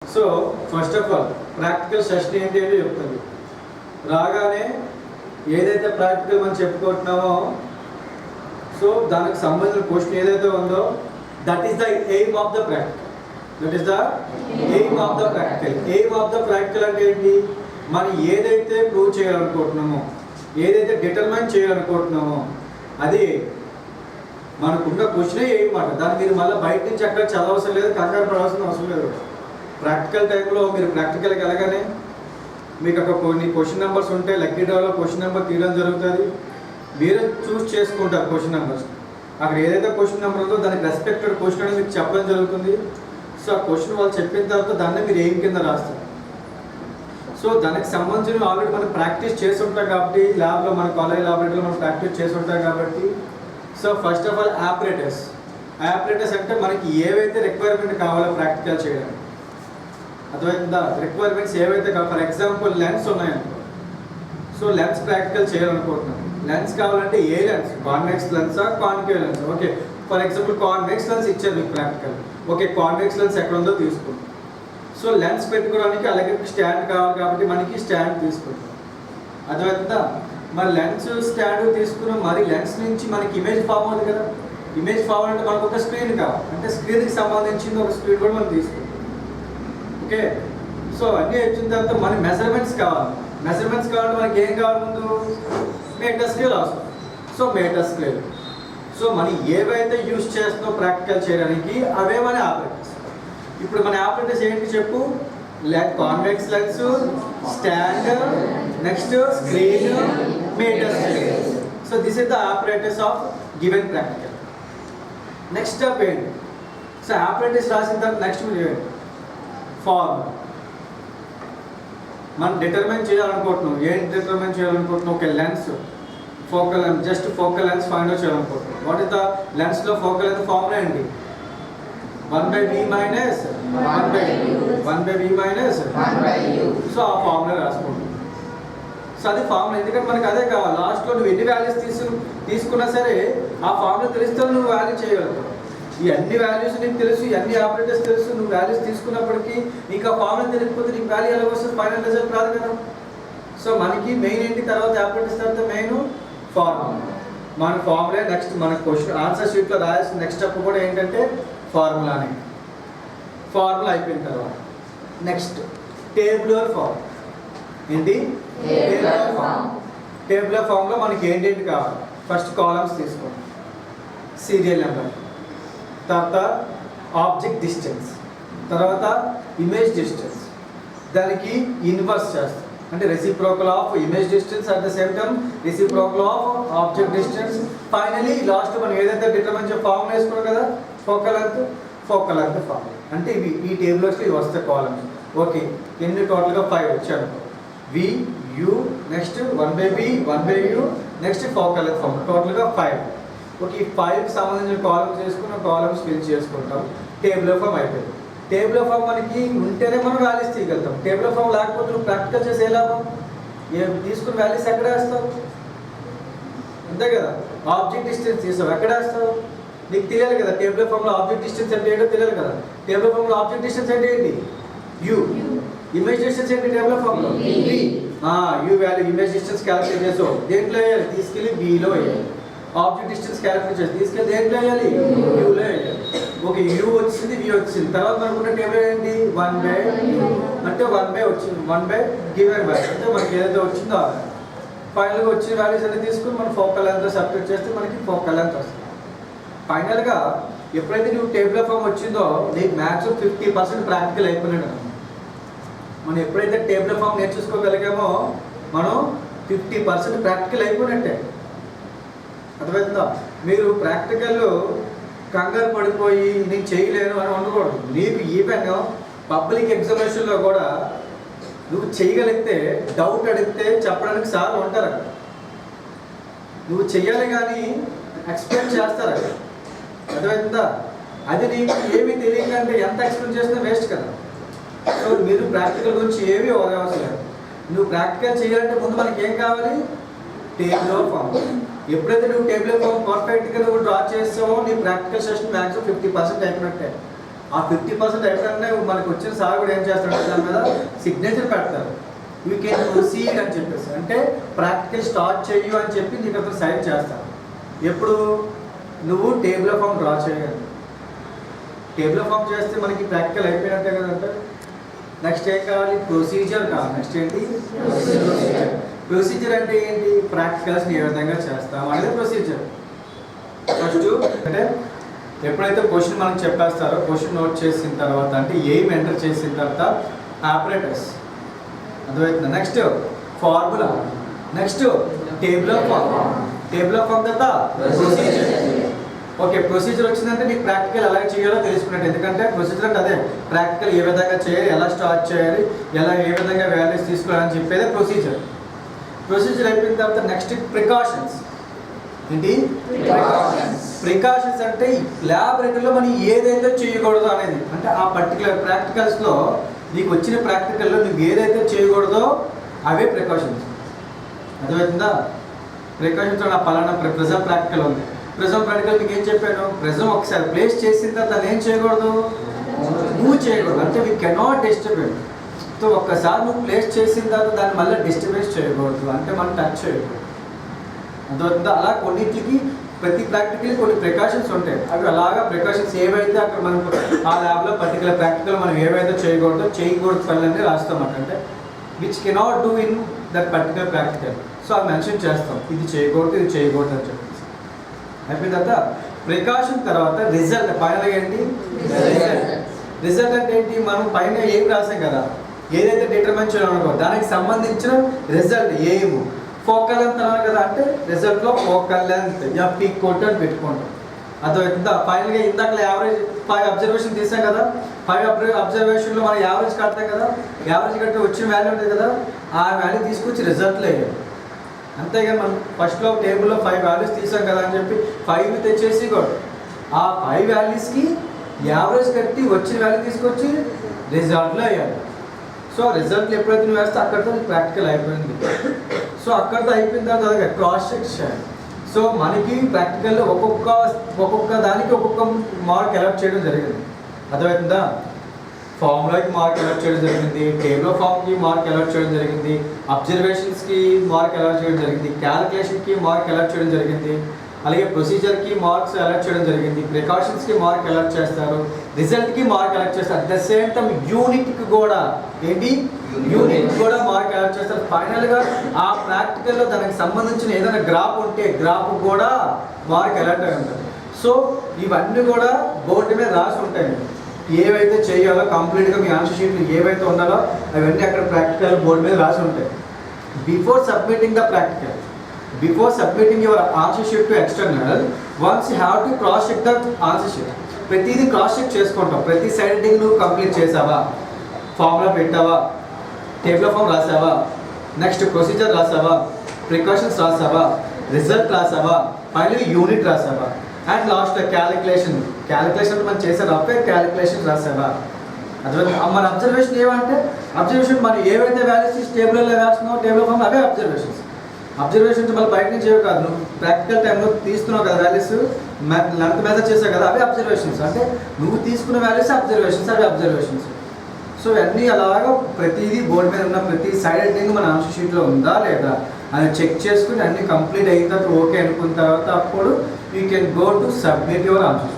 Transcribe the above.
So first of all practical session ఏంటి అని చెప్తుంది. రాగానే ఏదైతే ప్రాక్టికల్ మనం చెప్పుకుంటున్నామో సో దానికి సంబంధించిన క్వశ్చన్ ఏదైతే ఉందో that is the aim of the practical. That is the aim of the practical. Aim of the practical అంటే ఏంటి? మనం ఏదైతే ప్రూవ్ చేయాలనుకుంటున్నామో, ఏదైతే డిటర్మైన్ చేయాలనుకుంటున్నామో అది మనకున్న క్వశ్చనే ఎయిమ్ మాట. దాన్ని మీరు మళ్ళీ బయట నుంచి అక్కడ చదవవసరం లేదు, కంగారు పడవలసిన అవసరం లేదు. ప్రాక్టికల్ టైంలో మీరు ప్రాక్టికల్కి వెళ్ళగానే మీకు అక్కడ కొన్ని క్వశ్చన్ నెంబర్స్ ఉంటాయి. లక్కీ డ్రాలో క్వశ్చన్ నెంబర్ తీయడం జరుగుతుంది. మీరే చూస్ చేసుకుంటారు క్వశ్చన్ నెంబర్స్. అక్కడ ఏదైతే క్వశ్చన్ నెంబర్ ఉందో దానికి రెస్పెక్టెడ్ క్వశ్చన్ అనేది మీకు చెప్పడం జరుగుతుంది. సో ఆ క్వశ్చన్ వాళ్ళు చెప్పిన తర్వాత దాన్ని మీరు ఎయిమ్ కింద రాస్తారు. సో దానికి సంబంధించిన ఆల్రెడీ మనం ప్రాక్టీస్ చేసి ఉంటాం కాబట్టి, ల్యాబ్లో మన కాలేజ్ ల్యాబొరేటరీలో మనం ప్రాక్టీస్ చేసి ఉంటాం కాబట్టి. So first of all operators అంటే మనకి ఏవైతే రిక్వైర్మెంట్ కావాలో ప్రాక్టికల్ చేయడానికి, అర్థమైందా? రిక్వైర్మెంట్స్ ఏవైతే కావాలి. ఫర్ ఎగ్జాంపుల్ లెన్స్ ఉన్నాయనుకో, సో లెన్స్ ప్రాక్టికల్ చేయాలనుకుంటున్నాం. లెన్స్ కావాలంటే ఏ లెన్స్, కాన్వెక్స్ లెన్సా concave lens? Okay, for example convex lens ఇచ్చారు మీకు ప్రాక్టికల్. ఓకే, కాన్వెక్స్ లెన్స్ ఎక్కడ ఉందో తీసుకుంటాం. సో లెన్స్ పెట్టుకోవడానికి అలాగే స్టాండ్ కావాలి కాబట్టి మనకి స్టాండ్ తీసుకుంటాం. అర్థమవుతుందా? మరి లెన్స్ స్టాండ్ తీసుకున్నాం, మరి లెన్స్ నుంచి మనకి ఇమేజ్ ఫామ్ అవుతుంది కదా. ఇమేజ్ ఫామ్ అంటే మనకు ఒక స్క్రీన్ కావాలి, అంటే స్క్రీన్కి సంబంధించింది ఒక స్క్రీన్ కూడా మనం తీసుకుంటాం. ఓకే, సో అన్నీ వచ్చిన తర్వాత మనకి మెజర్మెంట్స్ కావాలి. మెజర్మెంట్స్ కావాలంటే మనకి ఏం కావాలి? ముందు మీటర్ స్కేల్ అవసరం. So meter scale. సో మనం ఏవైతే యూజ్ చేస్తున్నామో ప్రాక్టికల్ చేయడానికి అవే మన ఆపరేటర్స్. ఇప్పుడు మన ఆపరేటర్స్ ఏంటి చెప్పు? Convex lens, stand, next screen, meter scale. So this is the operators of given practical. Next step ఏంటి? సో ఆపరేటర్స్ రాసిన తర్వాత నెక్స్ట్ మీరు ఏంటి? ఫార్మ్. మనం డిటర్మైన్ చేయాలనుకుంటున్నాం. ఏంటి డిటర్మైన్ చేయాలనుకుంటున్నాం? ఒక lens, focal lens, just focal lens find out చేయాలనుకుంటున్నాం. వాట్ ఇస్ ద లెన్స్లో ఫోకల్ లెన్స్ ఫార్ములా ఏంటి? 1/v minus 1/v minus 1/u. So ఆ ఫార్ములా రాసుకుంటాం. సో అది ఫార్ములా, ఎందుకంటే మనకి అదే కావాలి. లాస్ట్లో నువ్వు ఎన్ని వాల్యూస్ తీసుకున్నా సరే ఆ ఫార్ములా తెలిస్తే నువ్వు వాల్యూ చేయగలుగుతావు. ఈ అన్ని వాల్యూస్ నీకు తెలుసు, అన్ని ఆపరేటర్స్ తెలుసు. నువ్వు వాల్యూస్ తీసుకున్నప్పటికీ నీకు ఆ ఫార్ములా తెలియకపోతే నీకు వాల్యూ ఎలా వస్తుంది? ఫైనల్ రిజల్ట్ రాదు కదా. సో మనకి మెయిన్ ఏంటి? తర్వాత ఆపరేటర్స్ తర్వాత మెయిన్ ఫార్ములా. మన ఫార్ములా నెక్స్ట్ మన క్వశ్చన్ ఆన్సర్ షీట్లో రాయాల్సిన నెక్స్ట్ స్టెప్ కూడా ఏంటంటే ఫార్ములానే. ఫార్ములా అయిపోయిన తర్వాత నెక్స్ట్ టేబులర్ ఫార్మ్. ఏంటి? Tabular form. టేబులర్ ఫార్మ్లో మనకి ఏంటేంటి కావాలి? ఫస్ట్ కాలమ్స్ తీసుకోండి, సీరియల్ నెంబర్, తర్వాత ఆబ్జెక్ట్ డిస్టెన్స్, తర్వాత ఇమేజ్ డిస్టెన్స్. దానికి ఇన్వర్స్ చేస్తాం, అంటే reciprocal of image distance at the same time reciprocal of object distance. Finally last మనం ఏదైతే డిటర్మైన్ ఫార్ములా వేసుకున్నాం కదా, ఫోకల్ లెంత్ ఫార్ములా. అంటే ఇవి ఈ టేబుల్స్లో ఇవి వస్తాయి కాలమ్స్. ఓకే, ఎన్ని టోటల్గా 5 వచ్చాను. V u, next 1/v 1/u, next focal length formula, టోటల్గా 5. ఓకే, ఈ 5కి సంబంధించిన కాలమ్స్ చేసుకున్న కాలమ్స్ ఫిల్ చేసుకుంటాం. టేబుల్ ఫామ్ అయిపోయింది. టేబుల్ ఫామ్ మనకి ఉంటేనే మనం వాల్యూస్ తీయగలుగుతాం. టేబుల్ ఫామ్ లేకపోతే నువ్వు ప్రాక్టికల్ చేసే లాభం? తీసుకున్న వాల్యూస్ ఎక్కడ వేస్తావు? అంతే కదా. ఆబ్జెక్ట్ డిస్టెన్స్ తీసావు, ఎక్కడ వేస్తావు? నీకు తెలియాలి కదా. టేబుల్ ఫామ్లో ఆబ్జెక్ట్ డిస్టెన్స్ అంటే ఏంటో తెలియాలి కదా. టేబుల్ ఫామ్లో ఆబ్జెక్ట్ డిస్టెన్స్ అంటే ఏంటి? యూ. ఇమేజ్ డిస్టెన్స్ ఏంటి టేబుల్ ఫామ్లో? You value image distance calculate చేసావు. దేంట్లో వేయాలి? తీసుకెళ్ళి వీలో వేయాలి. ఆబ్జెక్ట్ డిస్టెన్స్ క్యాలిక్యులేట్ చేసి తీసుకెళ్ళి దేంట్లో వేయాలి? యూలో వేయాలి. ఓకే, యూ వచ్చింది, వి వచ్చింది. తర్వాత మనకున్న టేబుల్ ఏంటి? 1/u అంటే 1/, వచ్చింది 1/, గివెన్ వాల్యూ అంటే మనకి ఏదైతే వచ్చిందో ఫైనల్గా వచ్చిన వాల్యూస్ అన్ని తీసుకుని మనం ఫోకల్ లెంత్ సబ్ట్రాక్ట్ చేస్తే మనకి ఫోకల్ లెంత్ వస్తుంది. ఫైనల్గా ఎప్పుడైతే నువ్వు టేబుల్ ఫామ్ వచ్చిందో నీకు మ్యాక్సిమం 50% ప్రాక్టికల్ అయిపోయినాడు. మనం ఎప్పుడైతే టేబుల్ ఫామ్ నేర్చుకోగలిగామో మనం 50% ప్రాక్టికల్ అయిపోయినట్టే. అర్థమవుతుందా? మీరు ప్రాక్టికల్ కంగారు పడిపోయి నేను చేయలేను అని ఉండకూడదు. నీకు ఈవెన్ పబ్లిక్ ఎగ్జామినేషన్లో కూడా నువ్వు చేయగలిగితే డౌట్ అడిగితే చెప్పడానికి సార్ ఉంటారు అక్కడ. నువ్వు చెయ్యాలి కానీ ఎక్స్ప్లెయిన్ చేస్తారు అక్కడ. అర్థమవుతుందా? అది నీకు ఏమీ తెలియకంటే ఎంత ఎక్స్ప్లెయిన్ చేసినా వేస్ట్ కదా. సో మీరు ప్రాక్టికల్ గురించి ఏమీ అవసరం లేదు. నువ్వు ప్రాక్టికల్ చేయాలంటే ముందు మనకి ఏం కావాలి? Table form. ఎప్పుడైతే నువ్వు టేబుల్ ఫామ్ పర్ఫెక్ట్గా నువ్వు డ్రా చేస్తావో నీ ప్రాక్టికల్ సెషన్ మ్యాక్సిమం 50% అయిపోయినట్టే. ఆ 50% అయిపోయినా మనకు వచ్చిన సార్ కూడా ఏం చేస్తాడు, దాని మీద సిగ్నేచర్ పెడతారు. యూ కెన్ ప్రొసీడ్ అని చెప్పేసి, అంటే ప్రాక్టికల్ స్టార్ట్ చెయ్యు అని చెప్పి నీకు అతను సైన్ చేస్తాను. ఎప్పుడు నువ్వు టేబుల్ ఆఫ్ ఫామ్ డ్రా చేయాలి. టేబుల్ ఆఫ్ ఫామ్ చేస్తే మనకి ప్రాక్టికల్ అయిపోయినట్టే కదంటే. నెక్స్ట్ ఏం కావాలి, ప్రొసీజర్ కావాలి. నెక్స్ట్ ఏంటి, ప్రొసీజర్. ప్రొసీజర్ అంటే ఏంటి, ప్రాక్టికల్స్ని ఏ విధంగా చేస్తాం అనేది ప్రొసీజర్. ఫస్ట్ అంటే ఎప్పుడైతే క్వశ్చన్ మనం చెప్పేస్తారో, క్వశ్చన్ నోట్ చేసిన తర్వాత అంటే ఎయిమ్ ఎంటర్ చేసిన తర్వాత ఆపరేటర్స్ అర్థమవుతుంది. Next formula, next table of form, table of form తర్వాత ప్రొసీజర్. ఓకే, ప్రొసీజర్ వచ్చిందంటే నీకు ప్రాక్టికల్ ఎలా చేయాలో తెలుసుకున్నట్టు. ఎందుకంటే ప్రొసీజర్ అంటే అదే, ప్రాక్టికల్ ఏ విధంగా చేయాలి, ఎలా స్టార్ట్ చేయాలి, ఎలా ఏ విధంగా వాల్యూస్ తీసుకోవాలని చెప్పేదే ప్రొసీజర్. ప్రొసీజర్ అయిపోయిన తర్వాత నెక్స్ట్ ప్రికాషన్స్. ఏంటి ప్రికాషన్స్ అంటే ల్యాబొరేటరీలో మనం ఏదైతే చేయకూడదో అనేది, అంటే ఆ పర్టికులర్ ప్రాక్టికల్స్లో నీకు వచ్చిన ప్రాక్టికల్లో నువ్వు ఏదైతే చేయకూడదో అవే ప్రికాషన్స్. అర్థమవుతుందా? ప్రికాషన్స్ నా పలానా ప్రిజం ప్రాక్టికల్ ఉంది, ప్రిజం ప్రాక్టికల్ మీకు ఏం చెప్పాను, ప్రిజం ఒకసారి ప్లేస్ చేసిన తర్వాత దాన్ని ఏం చేయకూడదు, మూవ్ చేయకూడదు. అంటే వీ కెనాట్ డిస్టర్బెన్స్. సో ఒక్కసారి నువ్వు ప్లేస్ చేసిన తర్వాత దాన్ని మళ్ళీ డిస్టర్బెన్స్ చేయకూడదు, అంటే మనం టచ్ చేయకూడదు. అర్థమవుతుందా? అలా కొన్నింటికి ప్రతి ప్రాక్టికల్ కొన్ని ప్రికాషన్స్ ఉంటాయి. అవి అలాగా ప్రికాషన్స్ ఏవైతే అక్కడ మనకు ఆ ల్యాబ్లో పర్టికులర్ ప్రాక్టికల్ మనం ఏవైతే చేయకూడదు పనులన్నీ రాస్తామంట. అంటే which cannot do in that particular practical. So అది మెన్షన్ చేస్తాం, ఇది చేయకూడదు ఇది చేయకూడదు అని చెప్పేసి. అయిపోయిన తర్వాత ప్రికాషన్ తర్వాత రిజల్ట్. ఫైనల్గా ఏంటి, రిజల్ట్. రిజల్ట్ అంటే ఏంటి, మనం పైన ఏం రాసాం కదా, ఏదైతే డిటర్మైన్ చేయాలనుకో దానికి సంబంధించిన రిజల్ట్. ఏము ఫోకల్ లెంత్ అన్నారు కదా, అంటే రిజల్ట్లో ఫోకల్ లెంత్ ఎఫ్ ఈక్వల్ అని పెట్టుకుంటాం. అర్థమవుతుందా? ఫైనల్గా ఇందాక యావరేజ్ 5 అబ్జర్వేషన్ తీసాం కదా, 5 అబ్జర్వేషన్లో మనం యావరేజ్ కడతాం కదా, యావరేజ్ కడితే వచ్చిన వాల్యూ ఉంటుంది కదా, ఆ వాల్యూ తీసుకొచ్చి రిజల్ట్లో వేయాలి. అంతేగాని మనం ఫస్ట్లో టేబుల్లో 5 వాల్యూస్ తీసాం కదా అని చెప్పి 5 తెచ్చేసి కూడా ఆ 5 వాల్యూస్కి యావరేజ్ కట్టి వచ్చిన వాల్యూ తీసుకొచ్చి రిజల్ట్లో వేయాలి. సో రిజల్ట్లు ఎప్పుడైతే నువ్వు వేస్తే అక్కడితో ప్రాక్టికల్ అయిపోయింది. సో అక్కడితో అయిపోయిన తర్వాత క్రాస్ చెక్ చేయాలి. సో మనకి ప్రాక్టికల్లో ఒక్కొక్క దానికి ఒక్కొక్క మార్క్ అలాట్ చేయడం జరిగింది. అర్థమవుతుందా? ఫార్ములాకి మార్క్ అలాట్ చేయడం జరిగింది, టేబుల్ ఆఫ్ ఫామ్కి మార్క్ అలాట్ చేయడం జరిగింది, అబ్జర్వేషన్స్కి మార్క్ అలాట్ చేయడం జరిగింది, క్యాలిక్యులేషన్కి మార్క్ అలాట్ చేయడం జరిగింది, అలాగే ప్రొసీజర్కి మార్క్స్ అలాట్ చేయడం జరిగింది, ప్రికాషన్స్కి మార్క్ అలాట్ చేస్తారు, రిజల్ట్కి మార్క్ అలాట్ చేస్తారు. అట్ ద సేమ్ టైం యూనిట్కి కూడా ఏంటి, యూనిట్ కూడా మార్క్ అలాట్ చేస్తారు. ఫైనల్గా ఆ ప్రాక్టికల్లో దానికి సంబంధించిన ఏదైనా గ్రాఫ్ ఉంటే గ్రాఫ్ కూడా మార్క్ అలాట్ అయి ఉంటుంది. సో ఇవన్నీ కూడా బోర్డు మీద రాసి ఉంటాయి. ఏవైతే చేయాలో కంప్లీట్గా మీ ఆన్సర్ షీట్లు ఏవైతే ఉండాలో అవన్నీ అక్కడ ప్రాక్టికల్ బోర్డు మీద రాసి ఉంటాయి. Before submitting your answer sheet to external, once you have to cross check the answer sheet. ప్రతిదీ క్రాస్ చెక్ చేసుకుంటాం. ప్రతి సైడ్ హెడ్డింగ్ నువ్వు కంప్లీట్ చేసావా, ఫార్ములా పెట్టావా, టేబుల్ ఆఫ్ ఫామ్ రాసావా, నెక్స్ట్ ప్రొసీజర్ రాసావా, ప్రికాషన్స్ రాసావా, రిజల్ట్ రాసావా, ఫైనల్ యూనిట్ రాసావా, అండ్ లాస్ట్ క్యాలిక్యులేషన్ మనం చేసారు అప్పుడే క్యాలిక్యులేషన్ రాసావా. అదే మన అబ్జర్వేషన్ ఏమంటే అబ్జర్వేషన్ మనం ఏవైతే వాల్యూస్ టేబుల్లో వేస్తున్నావు టేబుల్ ఫామ్ అవే అబ్జర్వేషన్స్. అబ్జర్వేషన్స్ మళ్ళీ బయట నుంచి ఏవి కాదు, నువ్వు ప్రాక్టికల్ టైంలో తీస్తున్నావు కదా వాల్యూస్, లెంత్ మెజర్ చేసావు కదా అవి అబ్జర్వేషన్స్. అంటే నువ్వు తీసుకున్న వాల్యూస్ అబ్జర్వేషన్స్, అవి అబ్జర్వేషన్స్. సో అన్నీ అలాగా ప్రతిదీ బోర్డు మీద ఉన్న ప్రతి సైడ్ హెడ్డింగ్ మన ఆన్సర్ షీట్లో ఉందా లేదా అని చెక్ చేసుకుని అన్నీ కంప్లీట్ అయిన తర్వాత ఓకే అనుకున్న తర్వాత అప్పుడు you can go to submit your answer.